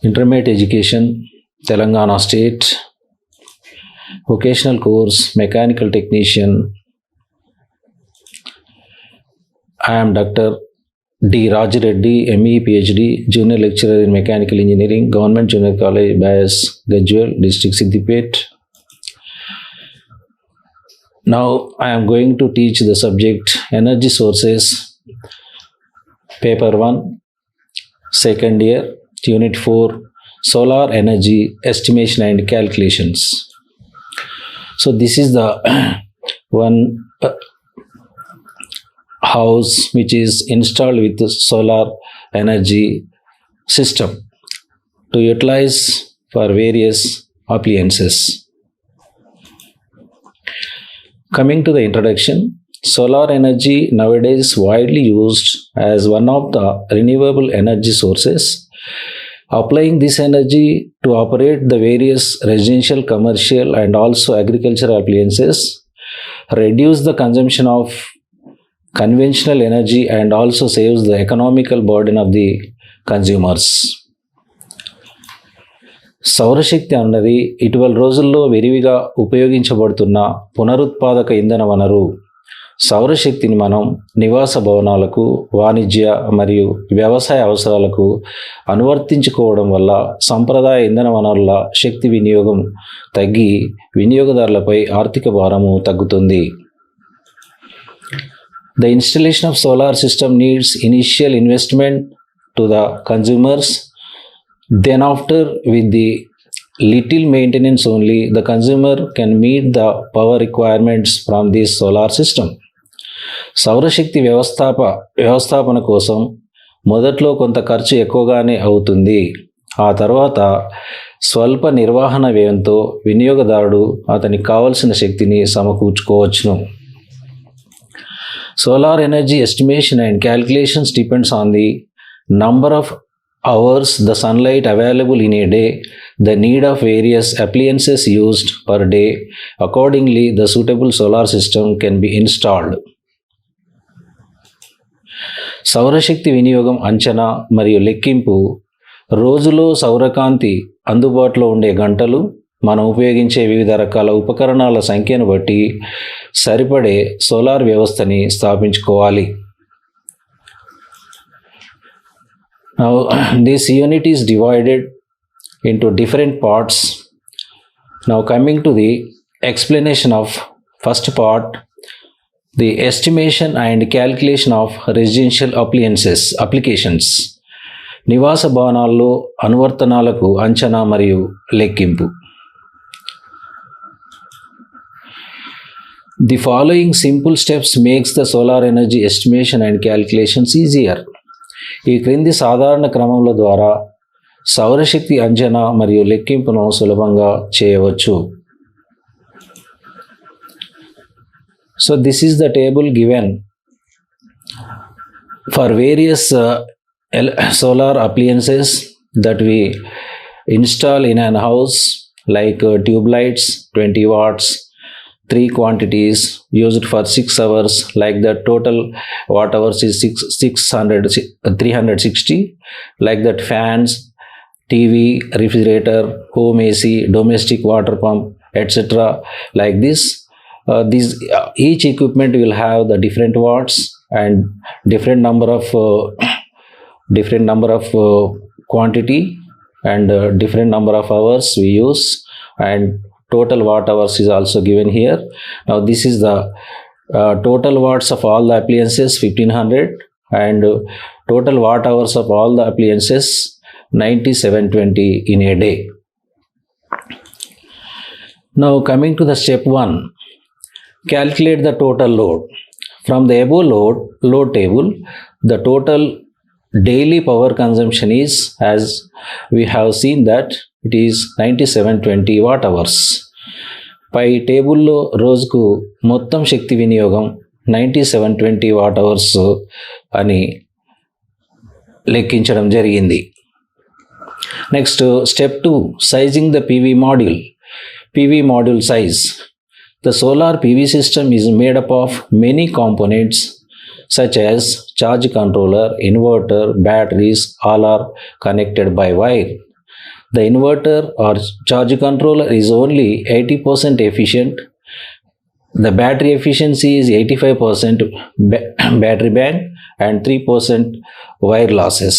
Intermediate education, Telangana State. Vocational course, Mechanical Technician. I am Dr. D. Raj Reddy, ME PhD, Junior Lecturer in Mechanical Engineering, Government Junior College, Bias, Gajwal, District Siddipet. Now I am going to teach the subject Energy Sources, Paper 1, Second Year, Unit 4, Solar Energy Estimation and Calculations. So this is the one house which is installed with the solar energy system to utilize for various appliances. Coming to the introduction, solar energy nowadays is widely used as one of the renewable energy sources. Applying this energy to operate the various residential, commercial and also agricultural appliances reduce the consumption of conventional energy and also saves the economical burden of the consumers. సౌరశక్తి అన్నది ఇటీవల రోజుల్లో విరివిగా ఉపయోగించబడుతున్న పునరుత్పాదక ఇంధన వనరు. సౌరశక్తిని మనం నివాస భవనాలకు, వాణిజ్య మరియు వ్యవసాయ అవసరాలకు అనువర్తించుకోవడం వల్ల సంప్రదాయ ఇంధన వనరుల శక్తి వినియోగం తగ్గి వినియోగదారులపై ఆర్థిక భారము తగ్గుతుంది. The installation of solar system needs initial investment to the consumers. Then after, with the little maintenance only, the consumer can meet the power requirements from this solar system. సౌరశక్తి వ్యవస్థాపన కోసం మొదట్లో కొంత ఖర్చు ఎక్కువగానే అవుతుంది. ఆ తర్వాత స్వల్ప నిర్వహణ వ్యయంతో వినియోగదారుడు అతనికి కావలసిన శక్తిని సమకూర్చుకోవచ్చును. Solar energy estimation and calculations depends on the number of hours the sunlight available in a day, the need of various appliances used per day. Accordingly, the suitable solar system can be installed. సౌరశక్తి వినియోగం అంచనా మరియు లెక్కింపు రోజులో సౌరకాంతి అందుబాటులో ఉండే గంటలు, మనం ఉపయోగించే వివిధ రకాల ఉపకరణాల సంఖ్యను బట్టి సరిపడే సోలార్ వ్యవస్థని స్థాపించుకోవాలి. Now this unit is divided into different parts. Now coming to the explanation of first part, the estimation and calculation of residential applications. నివాస భవనాల్లో అనువర్తనాలకు అంచనా మరియు లెక్కింపు. The following simple steps makes the solar energy estimation and calculations easier. ఈ క్రింది సాధారణ క్రమముల ద్వారా సౌరశక్తి అంచనా మరియు లెక్కింపును సులభంగా చేయవచ్చు. So this is the table given for various solar appliances that we install in an house, like tube lights 20 watts, 3 quantities used for 6 hours, like the total watt hours is 360, like that fans, TV, refrigerator, home AC, domestic water pump, etc. Like this, each equipment will have the different watts and different number of quantity and different number of hours we use, and total watt hours is also given here. Now this is the total watts of all the appliances 1500, and total watt hours of all the appliances 9720 in a day. Now coming to the step 1, calculate the total load. From the above load table, the total daily power consumption is, as we have seen, that it is 9720 watt hours. పై టేబుల్లో రోజుకు మొత్తం శక్తి వినియోగం 9720 what hours అని లెక్కించడం జరిగింది. Next step 2, sizing the PV module. PV module size. The solar PV system is made up of many components such as charge controller, inverter, batteries, all are connected by wire. the inverter or charge controller is only 80% efficient. The battery efficiency is 85% battery bank and 3% wire losses.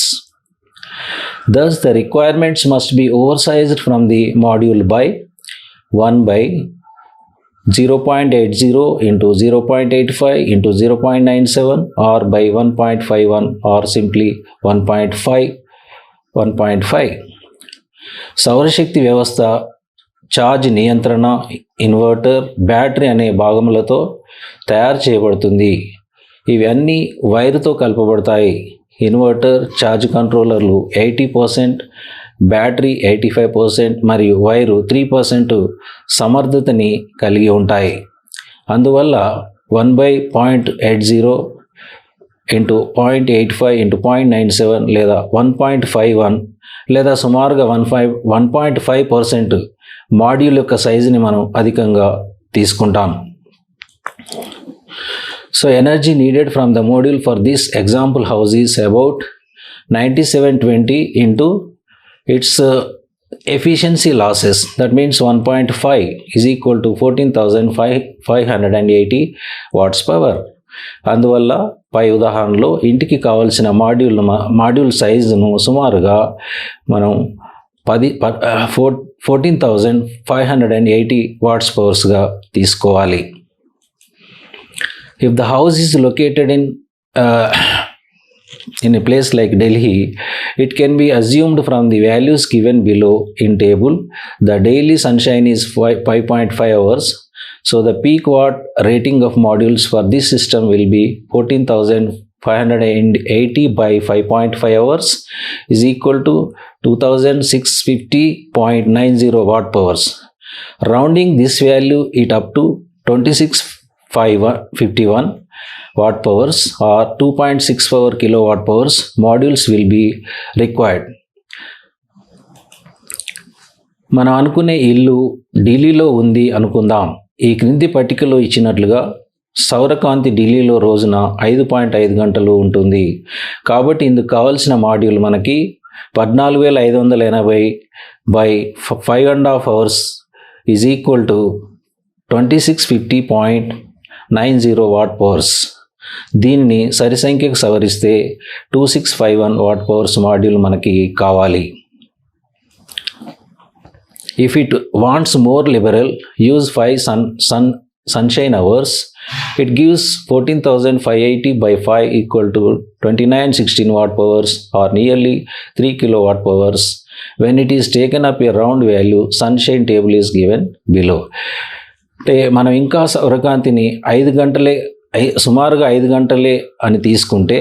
Thus, the requirements must be oversized from the module by 1 by 0.80 into 0.85 into 0.97 or by 1.51 or simply 1.5. సౌరశక్తి వ్యవస్థ charge నియంత్రణ, inverter, battery అనే భాగములతో తయారు చేయబడుతుంది. ఇవన్నీ వైరుతో కలపబడతాయి. Inverter, charge కంట్రోలర్లు 80%, battery 85% మరియు wire 3% సమర్థతని కలిగి ఉంటాయి. అందువల్ల 1/0.80 ఇంటూ 0.85 ఇంటూ 0.97 లేదా 1.51 లేదా సుమారుగా 1.5% మాడ్యూల్ యొక్క సైజుని మనం అధికంగా తీసుకుంటాం. So energy needed from the module for this example house is about 9720 into its efficiency losses. That means 1.5 is equal to 14,580 watts power. అందువల్ల పై ఉదాహరణలో ఇంటికి కావాల్సిన మాడ్యూల్ సైజును సుమారుగా మనం 14,580 వాట్స్ పవర్స్గా తీసుకోవాలి. If the house is located in a place like Delhi, it can be assumed from the values given below in table. The daily sunshine is 5.5 hours. So the peak watt rating of modules for this system will be 14,580 by 5.5 hours is equal to 2,650.90 watt powers. Rounding this value it up to 2651 watt powers or 2.64 kilowatt powers modules will be required. మనం అనుకునే ఇల్లు ఢిల్లీలో ఉంది అనుకుందాం. ఈ క్రింది పట్టికలో ఇచ్చినట్లుగా సౌరకాంతి ఢిల్లీలో రోజున 5.5 గంటలు ఉంటుంది. కాబట్టి ఇందుకు కావాల్సిన మాడ్యూల్ మనకి 14,580 by 5.5 hours is equal to 2650.90 what powers. దీన్ని సరి సంఖ్యకు సవరిస్తే 2651 వాట్ పవర్స్ మాడ్యూల్ మనకి కావాలి. If it wants more liberal, use 5 sunshine hours. It gives 14,580 by 5 equal to 2916 watt powers or nearly 3 kilowatt powers. When it is taken up a round value, sunshine table is given below. అంటే మనం ఇంకా సౌరకాంతిని 5 గంటలే సుమారుగా 5 గంటలే అని తీసుకుంటే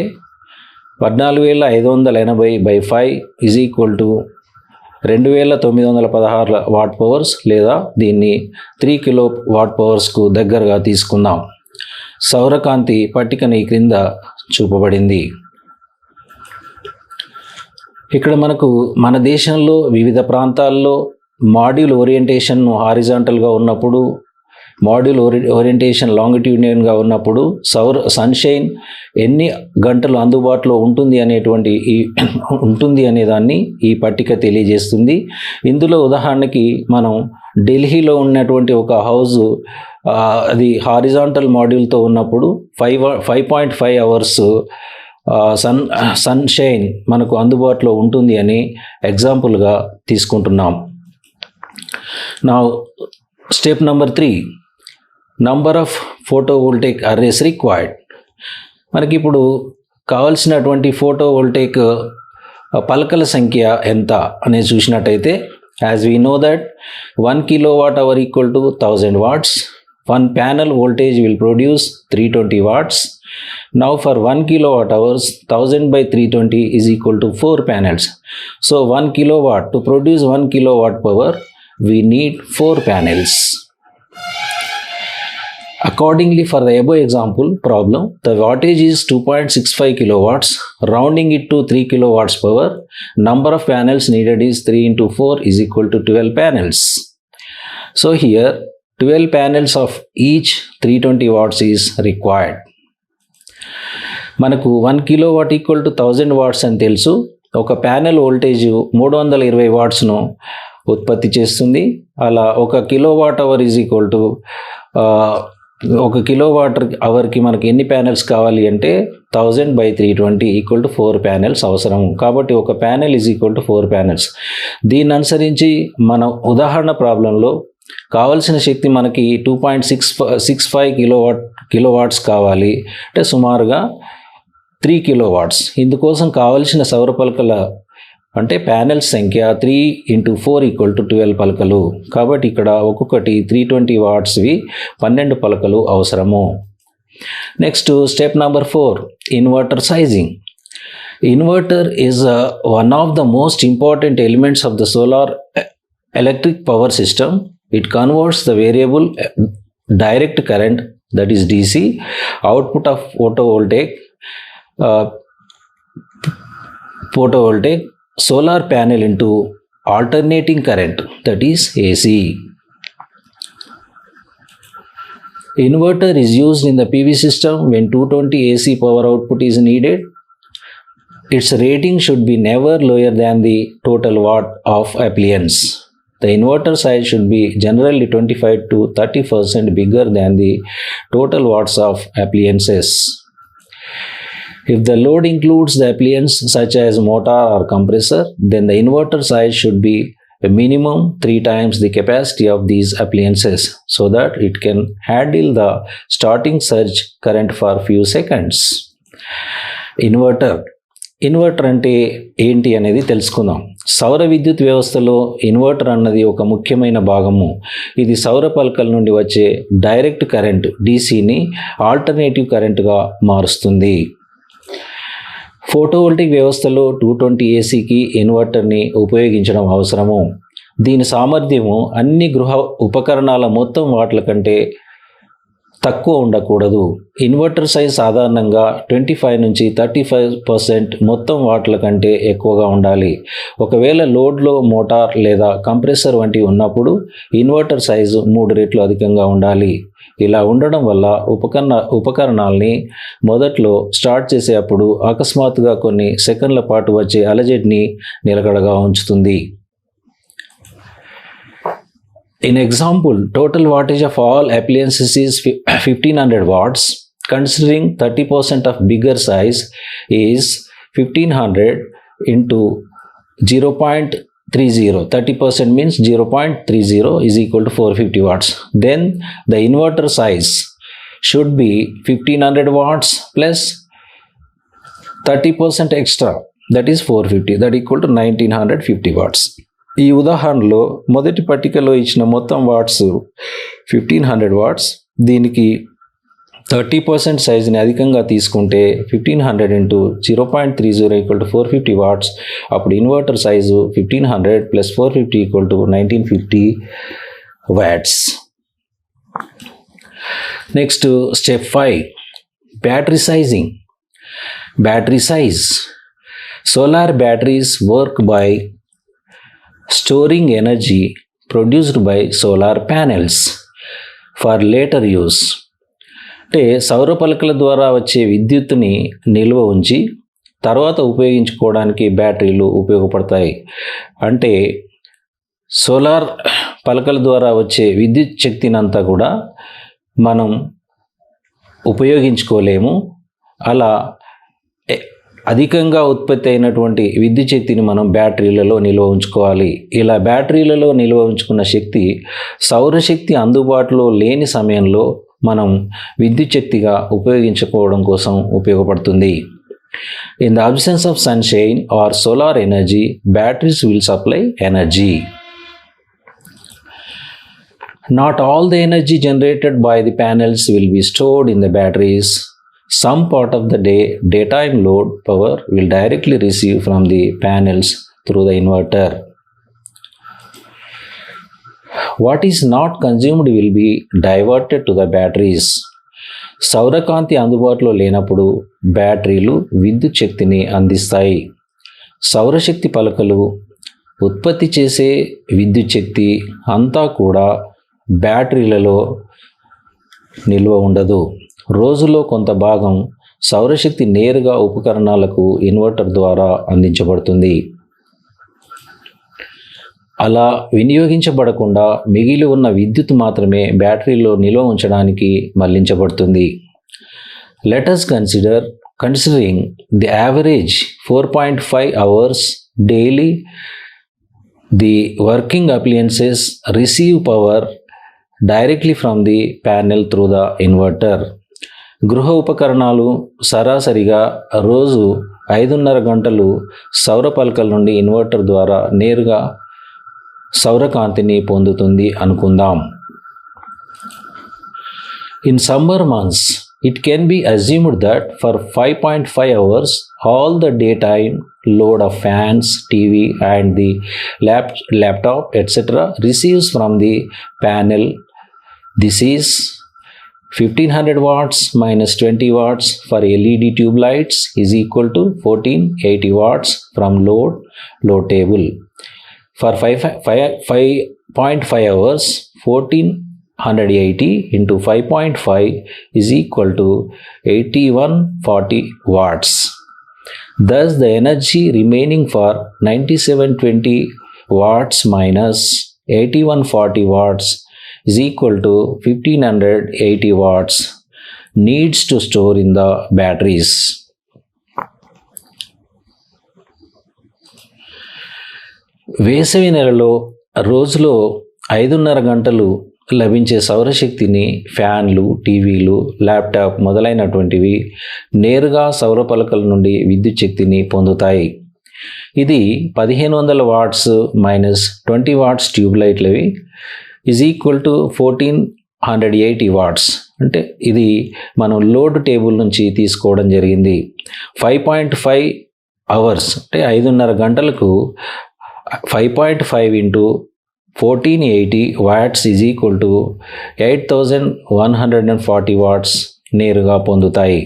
14,580 by 5 is equal to 2,916 what powers లేదా దీన్ని 3 కిలో వాట్ పవర్స్కు దగ్గరగా తీసుకుందాం. సౌరకాంతి పట్టికని క్రింద చూపబడింది. ఇక్కడ మనకు మన దేశంలో వివిధ ప్రాంతాల్లో మాడ్యూల్ ఓరియంటేషన్ హారిజాంటల్గా ఉన్నప్పుడు, మాడ్యూల్ ఓరియంటేషన్ లాంగిట్యూడినల్గా ఉన్నప్పుడు సన్షైన్ ఎన్ని గంటలు అందుబాటులో ఉంటుంది అనే దాన్ని ఈ పట్టిక తెలియజేస్తుంది. ఇందులో ఉదాహరణకి మనం ఢిల్లీలో ఉన్నటువంటి ఒక హౌస్ అది హారిజాంటల్ మాడ్యూల్తో ఉన్నప్పుడు 5.5 అవర్స్ సన్షైన్ మనకు అందుబాటులో ఉంటుంది అని ఎగ్జాంపుల్గా తీసుకుంటున్నాం. నా step number 3, number of photovoltaic arrays required. మనకి ఇప్పుడు కావాల్సినటువంటి ఫోటోవోల్టైక్ పలకల సంఖ్య ఎంత అనేది చూసినట్టయితే, as we know that 1 kilowatt hour equal to 1000 watts. 1 panel voltage will produce 320 watts. Now for 1 kilowatt hours, 1000 by 320 is equal to 4 panels. So 1 kilowatt, to produce 1 kilowatt power, we need 4 panels. Accordingly, for the above example problem, the wattage is 2.65 kilowatts. Rounding it to 3 kilowatts power, number of panels needed is 3 into 4 is equal to 12 panels. So here 12 panels of each 320 watts is required. మనకు 1 kilowatt equal to 1000 watts అని తెలుసు. ఒక panel voltage 320 వాట్స్ను ఉత్పత్తి చేస్తుంది. అలా 1 kilowatt hour is equal to 1 kilowatt అవర్కి మనకి ఎన్ని ప్యానెల్స్ కావాలి అంటే 1000/320 ఈక్వల్ టు 4 ప్యానెల్స్ అవసరం. కాబట్టి ఒక panel is equal to 4 panels. దీన్ని అనుసరించి మన ఉదాహరణ ప్రాబ్లంలో కావలసిన శక్తి మనకి 2.65 కిలోవాట్స్ కావాలి, అంటే సుమారుగా 3 కిలోవాట్స్. ఇందుకోసం కావలసిన సౌర పలకల అంటే ప్యానెల్స్ సంఖ్య 3 × 4 = 12 పలకలు. కాబట్టి ఇక్కడ ఒక్కొక్కటి 320 వాట్స్వి 12 పలకలు అవసరము. Next step number 4, inverter sizing. Inverter is one of the most important elements of the solar electric power system. It converts the variable direct current, that is DC, output of photovoltaic solar panel into alternating current, that is AC. Inverter is used in the PV system when 220 AC power output is needed. Its rating should be never lower than the total watt of appliance. The inverter size should be generally 25 to 30% bigger than the total watts of appliances. If the load includes the appliance such as motor or compressor, then the inverter size should be a minimum 3 times the capacity of these appliances so that it can handle the starting surge current for few seconds. Inverter అంటే ఏంటి అనేది తెలుసుకుందాం. సౌర విద్యుత్ వ్యవస్థలో inverter అన్నది ఒక ముఖ్యమైన భాగము. ఇది సౌర పలకల నుండి వచ్చే డైరెక్ట్ కరెంట్ డీసీని ఆల్టర్నేటివ్ కరెంటుగా మారుస్తుంది. ఫోటోవోల్టిక్ వ్యవస్థలో 220 ఏసీకి ఇన్వర్టర్ని ఉపయోగించడం అవసరము. దీని సామర్థ్యము అన్ని గృహ ఉపకరణాల మొత్తం వాట్ల కంటే తక్కువ ఉండకూడదు. ఇన్వర్టర్ సైజ్ సాధారణంగా 25 నుంచి 35% మొత్తం వాట్ల కంటే ఎక్కువగా ఉండాలి. ఒకవేళ లోడ్లో మోటార్ లేదా కంప్రెసర్ వంటివి ఉన్నప్పుడు ఇన్వర్టర్ సైజు 3 రెట్లు అధికంగా ఉండాలి. ఇలా ఉండడం వల్ల ఉపకరణాలని మొదట్లో స్టార్ట్ చేసేటప్పుడు అకస్మాత్తుగా కొన్ని సెకండ్ల పాటు వచ్చే అలజడిని నిలకడగా ఉంచుతుంది. In example, total wattage of all appliances is 1500 watts. Considering 30% of bigger size is 1500 into 0.30. 30% means 0.30 is equal to 450 watts. Then the inverter size should be 1500 watts plus 30% extra, that is 450, that equal to 1950 watts. ఈ ఉదాహరణలో మొదటి పట్టికలో ఇచ్చిన మొత్తం watts 1500 watts. దీనికి 30% సైజుని అధికంగా తీసుకుంటే 1500 ఇంటూ 0.30 ఈక్వల్ టు 450 వాట్స్. అప్పుడు inverter size 1500 plus 450 equal to 1950 watts. Next step 5, battery sizing. Battery size. Solar batteries work by storing energy produced by solar panels for later use. అంటే సౌర పలకల ద్వారా వచ్చే విద్యుత్తుని నిల్వ ఉంచి తర్వాత ఉపయోగించుకోవడానికి బ్యాటరీలు ఉపయోగపడతాయి. అంటే సోలార్ పలకల ద్వారా వచ్చే విద్యుత్ శక్తిని అంతా కూడా మనం ఉపయోగించుకోలేము. అలా అధికంగా ఉత్పత్తి అయినటువంటి విద్యుత్ శక్తిని మనం బ్యాటరీలలో నిల్వ ఉంచుకోవాలి. ఇలా బ్యాటరీలలో నిల్వ ఉంచుకున్న శక్తి సౌరశక్తి అందుబాటులో లేని సమయంలో మనం విద్యుత్ శక్తిగా ఉపయోగించుకోవడం కోసం ఉపయోగపడుతుంది. In the absence of sunshine or solar energy, batteries will supply energy. Not all the energy generated by the panels will be stored in the batteries. Some part of the daytime load power will directly receive from the panels through the inverter. What is not consumed will be diverted to the batteries. సౌరకాంతి అందుబాటులో లేనప్పుడు బ్యాటరీలు విద్యుత్ శక్తిని అందిస్తాయి. సౌరశక్తి పలకలు ఉత్పత్తి చేసే విద్యుత్ శక్తి అంతా కూడా బ్యాటరీలలో నిల్వ ఉండదు. రోజులో కొంత భాగం సౌరశక్తి నేరుగా ఉపకరణాలకు ఇన్వర్టర్ ద్వారా అందించబడుతుంది. అలా వినియోగించబడకుండా మిగిలి ఉన్న విద్యుత్ మాత్రమే బ్యాటరీలో నిల్వ ఉంచడానికి మళ్లించబడుతుంది. Let us considering the average 4.5 hours daily, the working appliances receive power directly from the panel through the inverter. గృహ ఉపకరణాలు సరాసరిగా రోజు 5.5 గంటలు సౌర పలకల నుండి ఇన్వర్టర్ ద్వారా నేరుగా సౌరకాంతిని పొందుతుంది అనుకుందాం. In summer months, it can be assumed that for 5.5 hours, all the daytime load of fans, TV and the laptop etc. receives from the panel. This is 1500 watts minus 20 watts for LED tube lights is equal to 1480 watts from load table. For 5.5 hours, 1480 into 5.5 is equal to 8140 watts. Thus, the energy remaining for 9720 watts minus 8140 watts is equal to 1580 watts needs to store in the batteries. వేసవి నెలలో రోజులో 5.5 గంటలు లభించే సౌరశక్తిని ఫ్యాన్లు, టీవీలు, laptop మొదలైనటువంటివి నేరుగా సౌర పలకల నుండి విద్యుత్ శక్తిని పొందుతాయి. ఇది 1500 వాట్స్ మైనస్ 20 వాట్స్ ట్యూబ్ లైట్లవి ఈజ్ ఈక్వల్ టు 1480 వాట్స్. అంటే ఇది మనం లోడ్ టేబుల్ నుంచి తీసుకోవడం జరిగింది. 5.5 అవర్స్ అంటే 5.5 గంటలకు 5.5 into 1480 watts is equal to 8140 watts నేరుగా పొందుతాయి.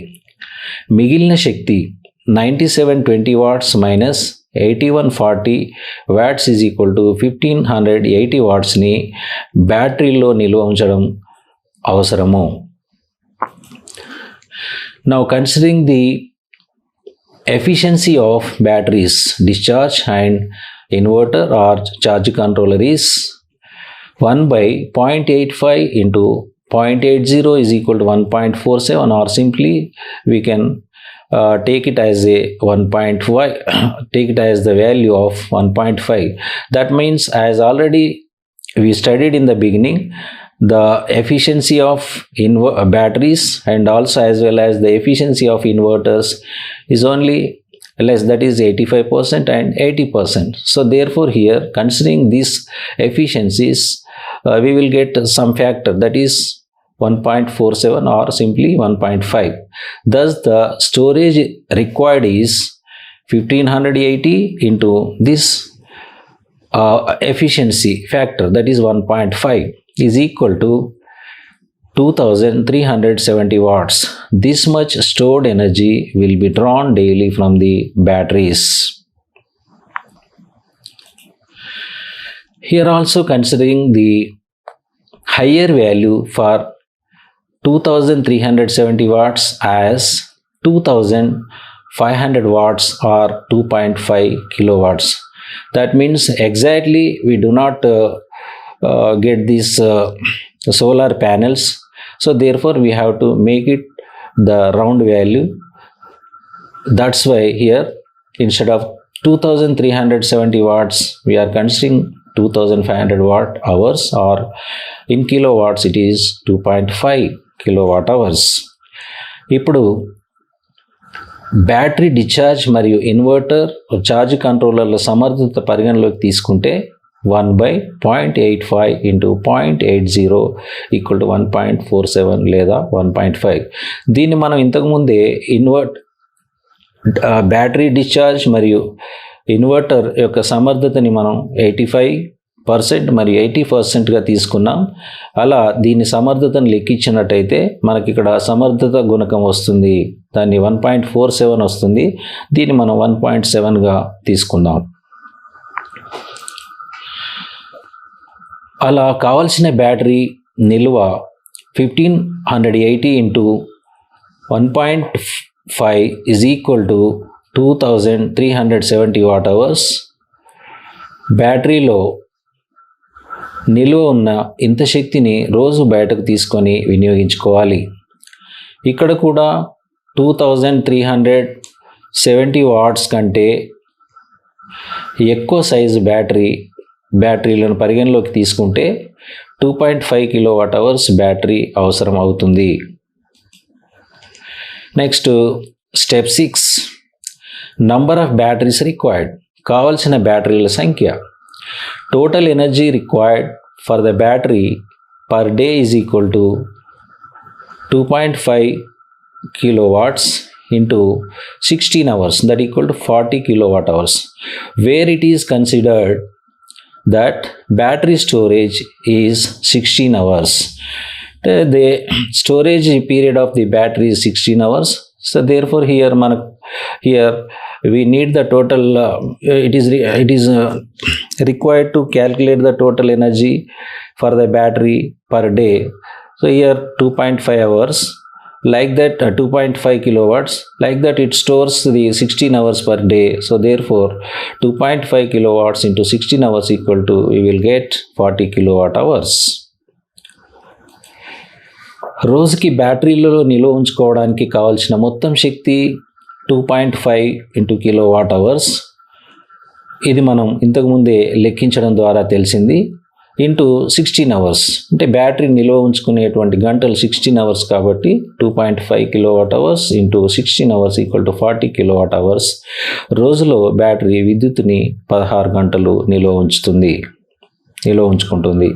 మిగిలిన శక్తి 9720 watts minus 8140 watts is equal to 1580 wattsని బ్యాటరీలో నిల్వ ఉంచడం అవసరము. Now considering the efficiency of batteries, discharge and inverter or charge controller is 1 by 0.85 into 0.80 is equal to 1.47, or simply we can take it as a 1.5, take it as the value of 1.5. That means, as already we studied in the beginning, the efficiency of batteries and also as well as the efficiency of inverters is only less, that is 85% and 80%. So therefore here, considering these efficiencies, we will get some factor, that is 1.47 or simply 1.5. Thus the storage required is 1580 into this efficiency factor, that is 1.5, is equal to 2370 watts. This much stored energy will be drawn daily from the batteries. Here also considering the higher value for 2370 watts as 2500 watts or 2.5 kilowatts. That means exactly we do not get these solar panels. So therefore we have to make it the round value. That's why here instead of 2370 watts we are considering 2500 watt hours, or in kilowatts it is 2.5 kilowatt hours. ఇప్పుడు battery discharge మరియు inverter charge కంట్రోలర్ల సమర్థత పరిగణలోకి తీసుకుంటే 1 by 0.85 into 0.80 equal to 1.47 లేదా 1.5. దీన్ని మనం ఇంతకుముందే battery discharge మరియు ఇన్వర్టర్ యొక్క సమర్థతని మనం 85% మరియు 80%గా తీసుకున్నాం. అలా దీని సమర్థతను లెక్కించినట్టయితే మనకి ఇక్కడ సమర్థత గుణకం వస్తుంది, దాన్ని 1.47 వస్తుంది. దీన్ని మనం 1.7గా తీసుకుందాం. అలా కావాల్సిన బ్యాటరీ నిల్వ 1580 into is equal to 2370 watt hours. బ్యాటరీలో నిల్వ ఉన్న ఇంత శక్తిని రోజు బయటకు తీసుకొని వినియోగించుకోవాలి. ఇక్కడ కూడా 2370 వాట్స్ కంటే ఎక్కువ సైజు బ్యాటరీలను పరిగణలోకి తీసుకుంటే 2.5 కిలోవాట్ అవర్స్ బ్యాటరీ అవసరం అవుతుంది. Next step 6, number of batteries required. కావలసిన బ్యాటరీల సంఖ్య. Total energy required for the battery per day is equal to 2.5 kilowatts into 16 hours, that equal to 40 kilowatt hours, where it is considered that battery storage is 16 hours. The storage period of the battery is 16 hours. So therefore here we need the total it is required to calculate the total energy for the battery per day. So here 2.5 hours, like that 2.5 kilowatts, like that it stores the 16 hours per day. So therefore 2.5 kilowatts into 16 hours equal to, we will get 40 kilowatt hours. రోజుకి బ్యాటరీలలో నిల్వ ఉంచుకోవడానికి కావాల్సిన మొత్తం శక్తి 2.5 into kilowatt hours. ఇది మనం ఇంతకుముందే లెక్కించడం ద్వారా తెలిసింది. ఇంటూ 16 అవర్స్, అంటే బ్యాటరీ నిల్వ ఉంచుకునేటువంటి గంటలు 16 అవర్స్ కాబట్టి 2.5 kilowatt hours into 16 hours equal to 40 kilowatt hours. రోజులో బ్యాటరీ విద్యుత్తుని 16 గంటలు నిల్వ ఉంచుకుంటుంది.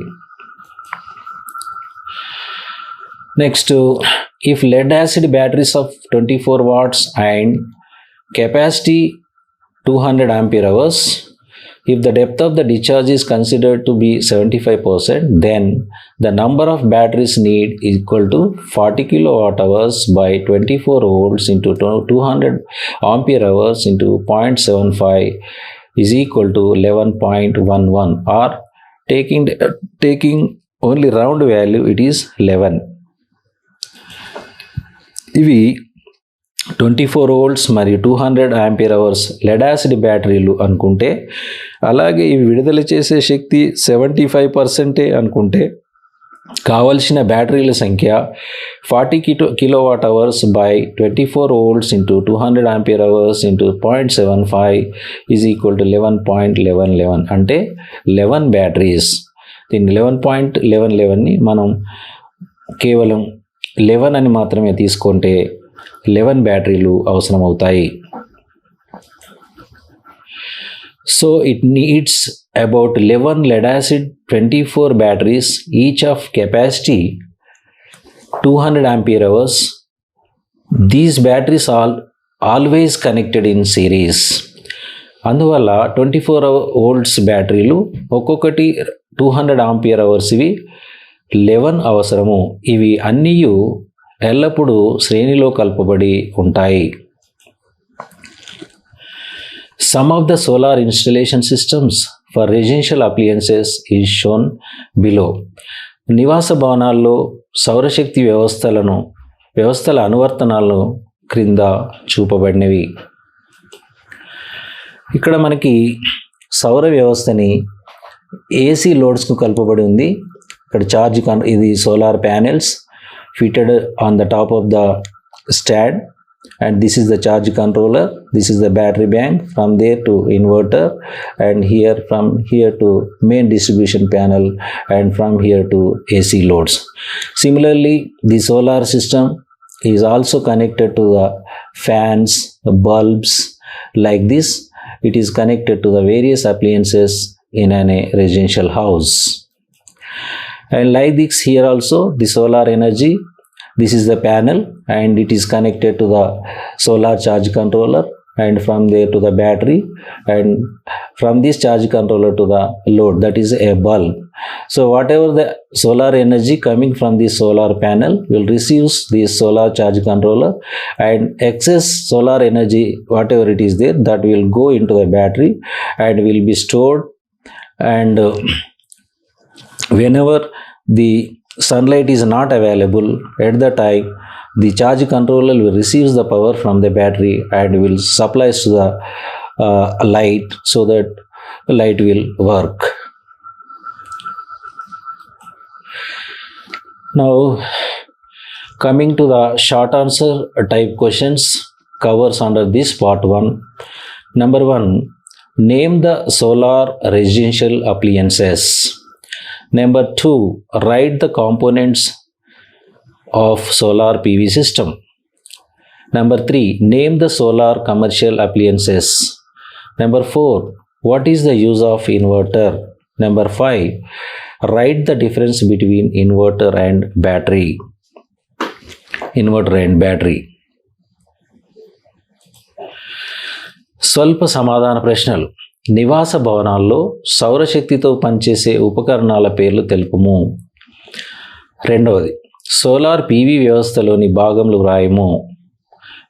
Next, if lead acid batteries of 24 watts and capacity 200 ampere hours, if the depth of the discharge is considered to be 75%, then the number of batteries need is equal to 40 kilowatt hours by 24 volts into 200 ampere hours into 0.75 is equal to 11.11, or taking only round value, it is 11. ఇవి 24 volts మరియు 200 ampere hours lead acid బ్యాటరీలు అనుకుంటే, అలాగే ఇవి విడుదల చేసే శక్తి 75% అనుకుంటే, కావలసిన బ్యాటరీల సంఖ్య 40 kilowatt hours by 24 volts into 200 ampere hours into 0.75 is equal to 11.11, అంటే 11 బ్యాటరీస్. దీన్ని 11.11ని మనం కేవలం 11 అని మాత్రమే తీసుకుంటే 11 బ్యాటరీలు అవసరమవుతాయి. So it needs about 11 lead acid 24 batteries, each of capacity 200 ampere hours. These batteries are always connected in series. అందువల్ల 24 volts బ్యాటరీలు ఒక్కొక్కటి 200 ampere hours ఇవి 11 అవసరము. ఇవి అన్నీ ఎల్లప్పుడూ శ్రేణిలో కలుపబడి ఉంటాయి. Some of the solar installation systems for residential appliances is shown below. నివాస భవనాల్లో సౌరశక్తి వ్యవస్థల అనువర్తనాలను క్రింద చూపబడినవి. ఇక్కడ మనకి సౌర వ్యవస్థని ఏసీ లోడ్స్కు కలుపబడి ఉంది. ఇక్కడ ఇది solar panels fitted on the top of the stand, and this is the charge controller, this is the battery bank, from there to inverter, and from here to main distribution panel, and from here to AC loads. Similarly, the solar system is also connected to the fans, bulbs, like this. It is connected to the various appliances in a residential house. And like this, here also the solar energy, this is the panel and it is connected to the solar charge controller, and from there to the battery, and from this charge controller to the load, that is a bulb. So whatever the solar energy coming from the solar panel will receive this solar charge controller, and excess solar energy whatever it is there, that will go into the battery and will be stored. And whenever the sunlight is not available at the time, the charge controller will receive the power from the battery and will supply to the light, so that light will work. Now, coming to the short answer type questions covers under this part 1. Number 1, name the solar residential appliances. Number 2, write the components of solar PV system. Number 3, name the solar commercial appliances. Number 4, what is the use of inverter? Number 5, write the difference between inverter and battery. స్వల్ప సమాధాన ప్రశ్నలు. నివాస భవనాల్లో సౌరశక్తితో పనిచేసే ఉపకరణాల పేర్లు తెలుపుము. రెండవది, solar PV వ్యవస్థలోని భాగములు వ్రాయము.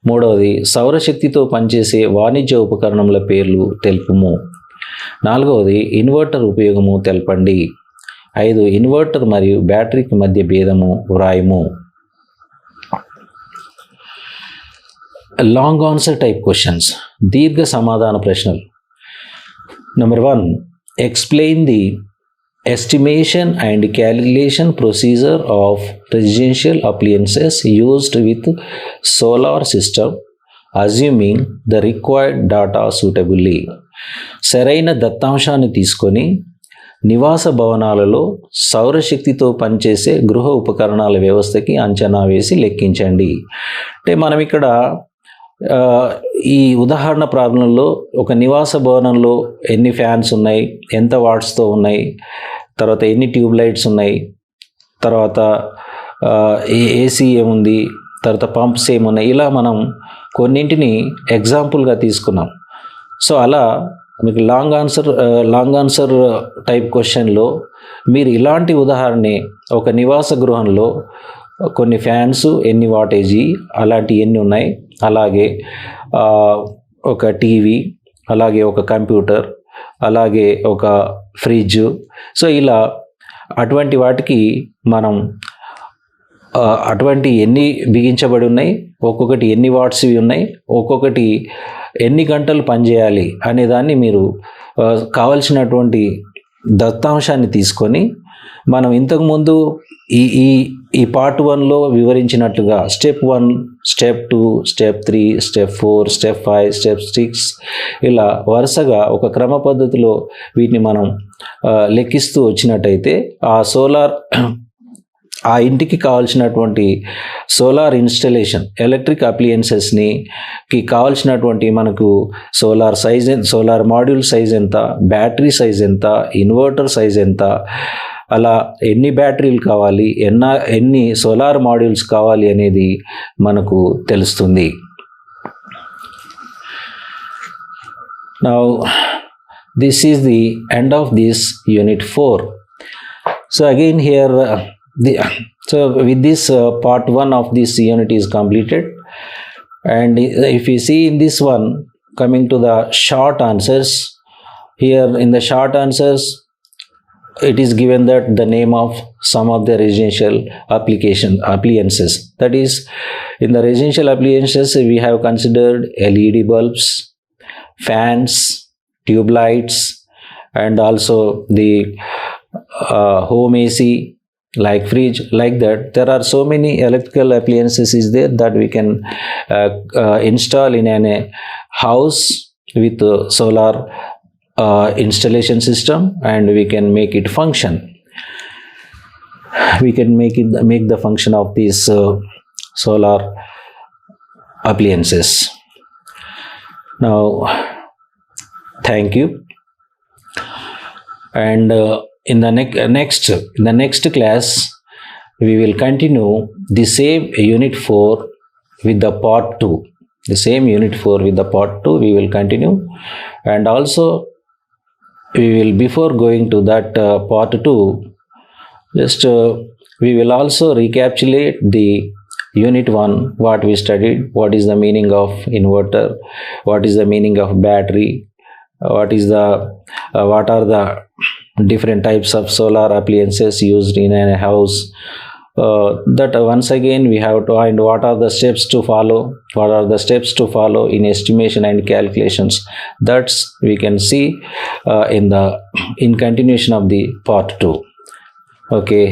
మూడవది, సౌరశక్తితో పనిచేసే వాణిజ్య ఉపకరణముల పేర్లు తెలుపుము. నాలుగవది, ఇన్వర్టర్ ఉపయోగము తెలపండి. 5, ఇన్వర్టర్ మరియు బ్యాటరీకి మధ్య భేదము వ్రాయము. లాంగ్ ఆన్సర్ టైప్ క్వశ్చన్స్, దీర్ఘ సమాధాన ప్రశ్నలు. Number 1, explain the estimation and calculation procedure of residential appliances used with solar system assuming the required data suitably. సరైన దత్తాంశాన్ని తీసుకొని నివాస భవనాలలో సౌరశక్తితో పనిచేసే గృహ ఉపకరణాల వ్యవస్థకి అంచనా వేసి లెక్కించండి. అంటే మనం ఇక్కడ ఈ ఉదాహరణ ప్రాబ్లంలో ఒక నివాస భవనంలో ఎన్ని ఫ్యాన్స్ ఉన్నాయి, ఎంత వాట్స్తో ఉన్నాయి, తర్వాత ఎన్ని ట్యూబ్ లైట్స్ ఉన్నాయి, తర్వాత ఏసీ ఏముంది, తర్వాత పంప్స్ ఏమున్నాయి, ఇలా మనం కొన్నింటిని ఎగ్జాంపుల్గా తీసుకున్నాం. సో అలా మీకు లాంగ్ ఆన్సర్ టైప్ క్వశ్చన్లో మీరు ఇలాంటి ఉదాహరణ, ఒక నివాస గృహంలో కొన్ని ఫ్యాన్స్ ఎన్ని వాటేజీ అలాంటి ఎన్ని ఉన్నాయి, అలాగే ఒక టీవీ, అలాగే ఒక కంప్యూటర్, అలాగే ఒక ఫ్రిడ్జ్, సో ఇలా అటువంటి వాటికి మనం అటువంటి ఎన్ని బిగించబడి ఉన్నాయి, ఒక్కొక్కటి ఎన్ని వాట్స్వి ఉన్నాయి, ఒక్కొక్కటి ఎన్ని గంటలు పనిచేయాలి అనే దాన్ని మీరు కావలసినటువంటి దత్తాంశాన్ని తీసుకొని మనం ఇంతకుముందు ఈ పార్ట్ 1లో వివరించినట్లుగా step 1, step 2, step 3, step 4, step 5, step 6 ఇలా వరుసగా ఒక క్రమ పద్ధతిలో వీటిని మనం లెక్కిస్తూ వచ్చినట్టయితే ఆ ఇంటికి కావాల్సినటువంటి సోలార్ ఇన్స్టలేషన్, ఎలక్ట్రిక్ అప్లియన్సెస్కి కావాల్సినటువంటి మనకు సోలార్ మాడ్యూల్ సైజ్ ఎంత, బ్యాటరీ సైజ్ ఎంత, ఇన్వర్టర్ సైజ్ ఎంత, అలా ఎన్ని బ్యాటరీలు కావాలి, ఎన్ని సోలార్ మాడ్యూల్స్ కావాలి అనేది మనకు తెలుస్తుంది. Now this is the end of this unit 4. So again here with this part 1 of this unit is completed, and if you see in this one, coming to the short answers, here in the short answers it is given that the name of some of the residential appliances. That is, in the residential appliances we have considered LED bulbs, fans, tube lights, and also the home AC like fridge, like that. There are so many electrical appliances is there that we can install in a house with solar installation system, and we can make it function. We can make the function of these solar appliances. Now thank you, and in the next class we will continue the same unit 4 with the part 2. The same unit 4 with the part 2 we will continue, and also we will, before going to that part 2, just we will also recapitulate the unit 1, what we studied, what is the meaning of inverter, what is the meaning of battery, what are the different types of solar appliances used in a house, that once again we have to find what are the steps to follow, what are the steps to follow in estimation and calculations. That's we can see in continuation of the part 2. Okay.